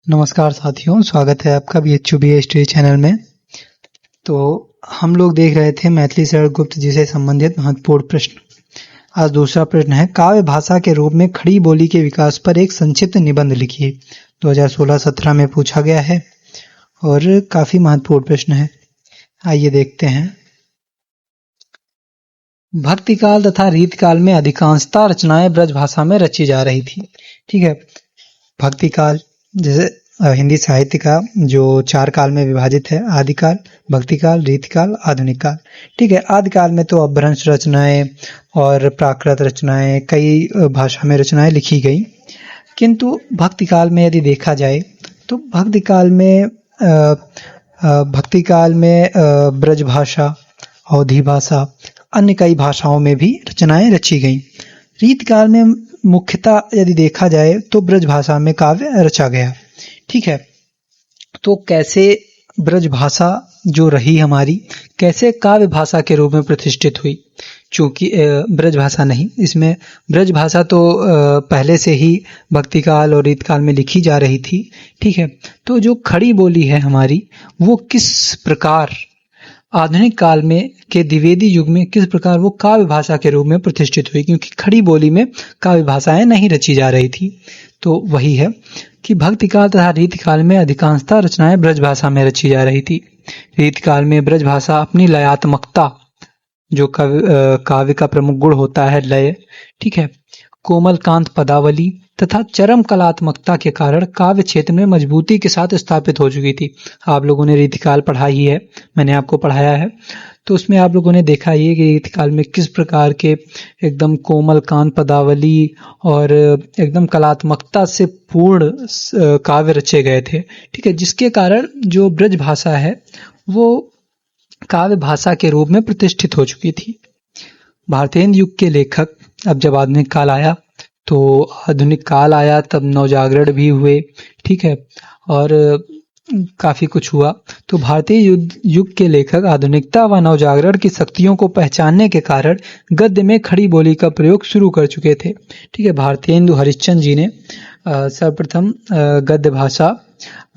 नमस्कार साथियों, स्वागत है आपका BHUB हिस्ट्री चैनल में। तो हम लोग देख रहे थे मैथिली शरण गुप्त जी से संबंधित महत्वपूर्ण प्रश्न। आज दूसरा प्रश्न है, काव्य भाषा के रूप में खड़ी बोली के विकास पर एक संक्षिप्त निबंध लिखिए। 2016-17 में पूछा गया है और काफी महत्वपूर्ण प्रश्न है। आइए देखते हैं। भक्ति काल तथा रीत काल में अधिकांशतः रचनाएं ब्रज भाषा में रची जा रही थी। ठीक है, भक्ति काल जैसे हिंदी साहित्य का जो 4 काल में विभाजित है, आदिकाल, भक्ति काल, रीति काल, आधुनिक काल। ठीक है, आदिकाल में तो अपभ्रंश रचनाएं और प्राकृत रचनाएं, कई भाषा में रचनाएं लिखी गई। किंतु भक्ति काल में यदि देखा जाए तो भक्ति काल में ब्रज भाषा, अवधी भाषा, अन्य कई भाषाओं में भी रचनाएं रची गईं। रीत काल में मुख्यतः यदि देखा जाए तो ब्रज भाषा में काव्य रचा गया। ठीक है, तो कैसे ब्रज भाषा जो रही हमारी, कैसे काव्य भाषा के रूप में प्रतिष्ठित हुई। चूंकि ब्रज भाषा नहीं, इसमें ब्रज भाषा तो पहले से ही भक्ति काल और रीत काल में लिखी जा रही थी। ठीक है, तो जो खड़ी बोली है हमारी, वो किस प्रकार आधुनिक काल में के द्विवेदी युग में किस प्रकार वो काव्य भाषा के रूप में प्रतिष्ठित हुई, क्योंकि खड़ी बोली में काव्य भाषाएं नहीं रची जा रही थी। तो वही है कि भक्ति काल तथा रीति काल में अधिकांशतः रचनाएं ब्रज भाषा में रची जा रही थी। रीति काल में ब्रज भाषा अपनी लयात्मकता, जो काव्य का प्रमुख गुण होता है लय, ठीक है, कोमल कांत पदावली तथा चरम कलात्मकता के कारण काव्य क्षेत्र में मजबूती के साथ स्थापित हो चुकी थी। आप लोगों ने रीतिकाल पढ़ा ही है, मैंने आपको पढ़ाया है, तो उसमें आप लोगों ने देखा ही है कि रीतिकाल में किस प्रकार के एकदम कोमल कांत पदावली और एकदम कलात्मकता से पूर्ण काव्य रचे गए थे। ठीक है, जिसके कारण जो ब्रज भाषा है वो काव्य भाषा के रूप में प्रतिष्ठित हो चुकी थी। भारतेंदु युग के लेखक, अब जब आधुनिक काल आया तो आधुनिक काल आया तब नवजागरण भी हुए। ठीक है, और काफी कुछ हुआ। तो भारतीय युग के लेखक आधुनिकता व नवजागरण की शक्तियों को पहचानने के कारण गद्य में खड़ी बोली का प्रयोग शुरू कर चुके थे। ठीक है, भारतेंदु हरिश्चंद्र जी ने सर्वप्रथम गद्य भाषा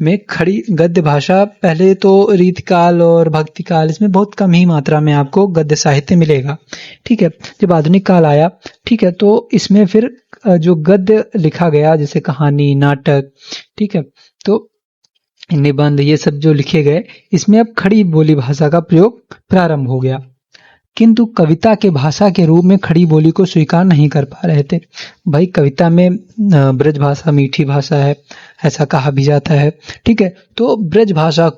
में खड़ी गद्य भाषा, पहले तो रीतिकाल और भक्ति काल, इसमें बहुत कम ही मात्रा में आपको गद्य साहित्य मिलेगा। ठीक है, जब आधुनिक काल आया, ठीक है, तो इसमें फिर जो गद्य लिखा गया, जैसे कहानी, नाटक, ठीक है, तो निबंध, ये सब जो लिखे गए, इसमें अब खड़ी बोली भाषा का प्रयोग प्रारंभ हो गया। किंतु कविता के भाषा के रूप में खड़ी बोली को स्वीकार नहीं कर पा रहे थे। भाई, कविता में ब्रज भाषा मीठी भाषा है, ऐसा कहा भी जाता है। ठीक है, तो ब्रज भाषा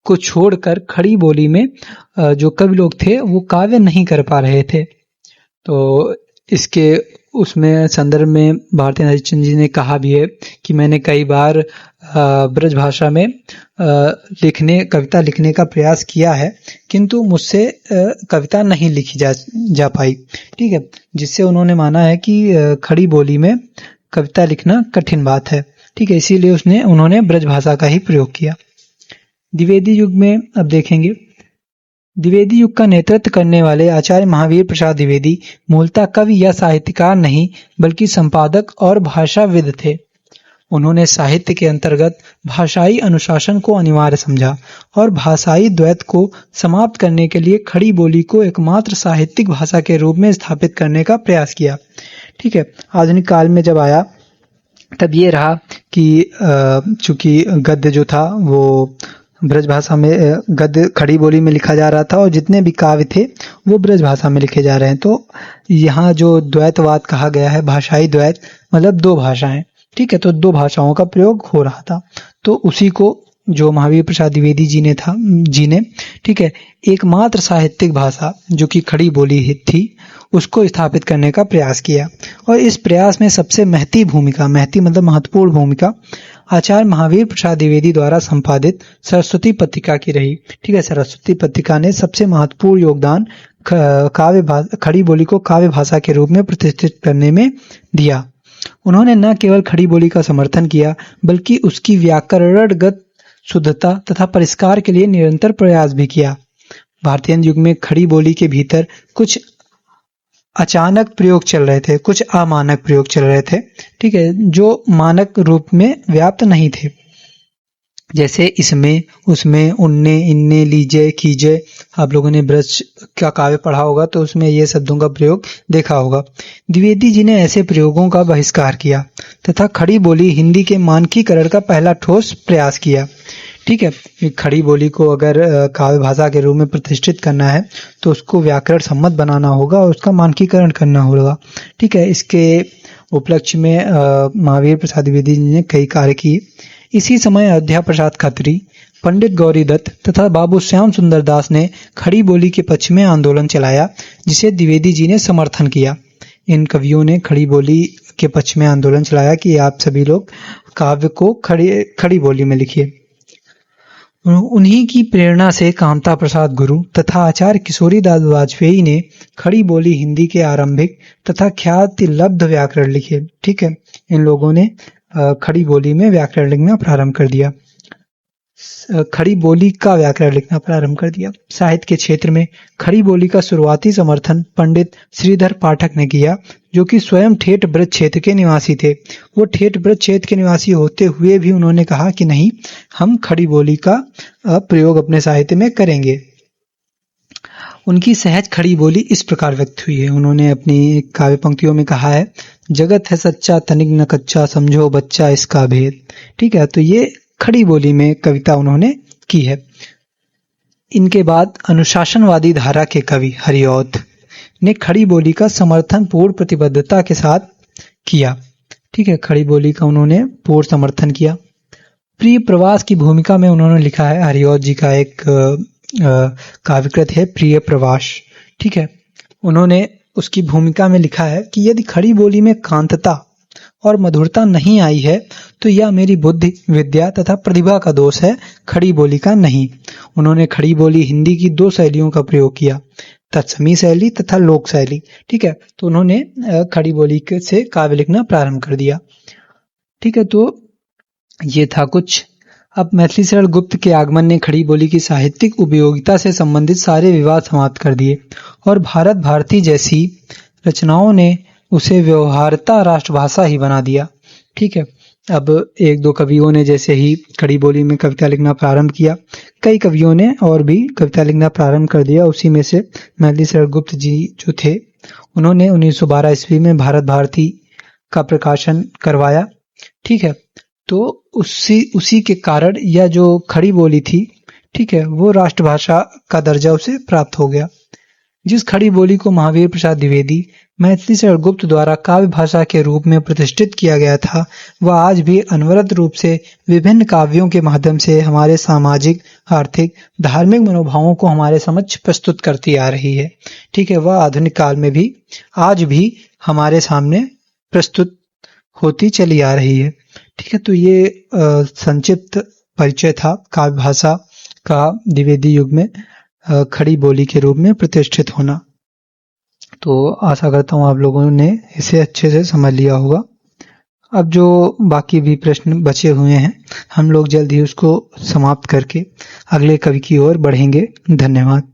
को छोड़कर खड़ी बोली में जो कवि लोग थे वो काव्य नहीं कर पा रहे थे। तो इसके उसमें संदर्भ में भारतेंदु हरिश्चंद्र जी ने कहा भी है कि मैंने कई बार ब्रज भाषा में कविता लिखने का प्रयास किया है, किंतु मुझसे कविता नहीं लिखी जा पाई। ठीक है, जिससे उन्होंने माना है कि खड़ी बोली में कविता लिखना कठिन बात है। ठीक है, इसीलिए उन्होंने ब्रज भाषा का ही प्रयोग किया। द्विवेदी युग में अब देखेंगे, द्विवेदी युग का नेतृत्व करने वाले आचार्य महावीर प्रसाद द्विवेदी मूलतः कवि या साहित्यकार नहीं बल्कि संपादक और भाषाविद थे। उन्होंने साहित्य के अंतर्गत भाषाई अनुशासन को अनिवार्य समझा और भाषाई द्वैत को समाप्त करने के लिए खड़ी बोली को एकमात्र साहित्यिक भाषा के रूप में स्थापित करने का प्रयास किया। ठीक है, आधुनिक काल में जब आया तब ये रहा कि चूंकि गद्य जो था वो ब्रज भाषा में, गद्य खड़ी बोली में लिखा जा रहा था और जितने भी काव्य थे वो ब्रज भाषा में लिखे जा रहे हैं। तो यहाँ जो द्वैतवाद कहा गया है, भाषाई द्वैत, मतलब 2 भाषाएं। ठीक है, तो 2 भाषाओं का प्रयोग हो रहा था। तो उसी को जो महावीर प्रसाद द्विवेदी जी ने ठीक है, एकमात्र साहित्यिक भाषा जो कि खड़ी बोली थी, उसको स्थापित करने का प्रयास किया। और इस प्रयास में सबसे महती मतलब महत्वपूर्ण भूमिका आचार्य महावीर प्रसाद द्विवेदी द्वारा संपादित सरस्वती पत्रिका की रही। ठीक है, सरस्वती पत्रिका ने सबसे महत्वपूर्ण योगदान खड़ी बोली को काव्य भाषा के रूप में प्रतिष्ठित करने में दिया। उन्होंने न केवल खड़ी बोली का समर्थन किया बल्कि उसकी व्याकरणगत शुद्धता तथा परिष्कार के लिए निरंतर प्रयास भी किया। भारतेंदु युग में खड़ी बोली के भीतर कुछ अचानक प्रयोग चल रहे थे, कुछ अमानक प्रयोग चल रहे थे। ठीक है, जो मानक रूप में व्याप्त नहीं थे। जैसे इसमें, उसमें, उनने, इनने, लीजिए, कीजिए। आप लोगों ने ब्रज का काव्य पढ़ा होगा तो उसमें ये शब्दों का प्रयोग देखा होगा। द्विवेदी जी ने ऐसे प्रयोगों का बहिष्कार किया तथा खड़ी बोली हिंदी के मानकीकरण का पहला ठोस प्रयास किया। ठीक है, खड़ी बोली को अगर काव्य भाषा के रूप में प्रतिष्ठित करना है तो उसको व्याकरण सम्मत बनाना होगा और उसका मानकीकरण करना होगा। ठीक है, इसके उपलक्ष्य में महावीर प्रसाद द्विवेदी जी ने कई कार्य किए। इसी समय अयोध्या प्रसाद खत्री, पंडित गौरी दत्त तथा बाबू श्याम सुंदर दास ने खड़ी बोली के पक्ष में आंदोलन चलाया, जिसे द्विवेदी जी ने समर्थन किया। इन कवियों ने खड़ी बोली के पक्ष में आंदोलन चलाया कि आप सभी लोग काव्य को खड़ी बोली में लिखिए। उन्हीं की प्रेरणा से कामता प्रसाद गुरु तथा आचार्य किशोरी दास वाजपेयी ने खड़ी बोली हिंदी के आरंभिक तथा ख्याति लब्ध व्याकरण लिखे। ठीक है, इन लोगों ने खड़ी बोली में व्याकरण लिखना प्रारंभ कर दिया, खड़ी बोली का व्याकरण लिखना प्रारंभ कर दिया। साहित्य के क्षेत्र में खड़ी बोली का शुरुआती समर्थन पंडित श्रीधर पाठक ने किया, जो कि स्वयं ठेठ ब्रज क्षेत्र के निवासी थे। वो ठेठ ब्रज क्षेत्र के निवासी होते हुए भी उन्होंने कहा कि नहीं, हम खड़ी बोली का प्रयोग अपने साहित्य में करेंगे। उनकी सहज खड़ी बोली इस प्रकार व्यक्त हुई है। उन्होंने अपनी काव्य पंक्तियों में कहा है, जगत है सच्चा तनिक न कच्चा, समझो बच्चा इसका भेद। ठीक है, तो ये खड़ी बोली में कविता उन्होंने की है। इनके बाद अनुशासनवादी धारा के कवि हरिऔध ने खड़ी बोली का समर्थन पूर्ण प्रतिबद्धता के साथ किया। ठीक है, खड़ी बोली का उन्होंने पूर्ण समर्थन किया। प्रिय प्रवास की भूमिका में उन्होंने लिखा है, हरिऔध जी का एक काव्यकृत है प्रिय प्रवास। ठीक है, उन्होंने उसकी भूमिका में लिखा है कि यदि खड़ी बोली में कांतता और मधुरता नहीं आई है तो यह मेरी बुद्धि, विद्या तथा प्रतिभा का दोष है, खड़ी बोली का नहीं। उन्होंने खड़ी बोली हिंदी की दो शैलियों का प्रयोग किया, तत्समी शैली तथा लोक शैली। ठीक है, तो उन्होंने खड़ी बोली से काव्य लिखना प्रारंभ कर दिया। ठीक है, तो ये था कुछ। अब मैथिली शरण गुप्त के आगमन ने खड़ी बोली की साहित्यिक उपयोगिता से संबंधित सारे विवाद समाप्त कर दिए और भारत भारती जैसी रचनाओं ने उसे व्यवहारता राष्ट्रभाषा ही बना दिया। ठीक है, अब एक दो कवियों ने जैसे ही खड़ी बोली में कविता लिखना प्रारंभ किया, कई कवियों ने और भी कविता लिखना प्रारंभ कर दिया। उसी में से मैथिली शरण गुप्त जी जो थे, उन्होंने 1912 ईस्वी में भारत भारती का प्रकाशन करवाया। ठीक है, तो उसी के कारण यह जो खड़ी बोली थी, ठीक है, वो राष्ट्रभाषा का दर्जा उसे प्राप्त हो गया। जिस खड़ी बोली को महावीर प्रसाद द्विवेदी, मैथिली शरण गुप्त द्वारा काव्य भाषा के रूप में प्रतिष्ठित किया गया था, वह आज भी अनवरत रूप से विभिन्न काव्यों के माध्यम से हमारे सामाजिक, आर्थिक, धार्मिक मनोभावों को हमारे समक्ष प्रस्तुत करती आ रही है। ठीक है, वह आधुनिक काल में भी आज भी हमारे सामने प्रस्तुत होती चली आ रही है। ठीक है, तो ये संक्षिप्त परिचय था काव्य भाषा का द्विवेदी युग में खड़ी बोली के रूप में प्रतिष्ठित होना। तो आशा करता हूँ आप लोगों ने इसे अच्छे से समझ लिया होगा। अब जो बाकी भी प्रश्न बचे हुए हैं, हम लोग जल्द ही उसको समाप्त करके अगले कवि की ओर बढ़ेंगे। धन्यवाद।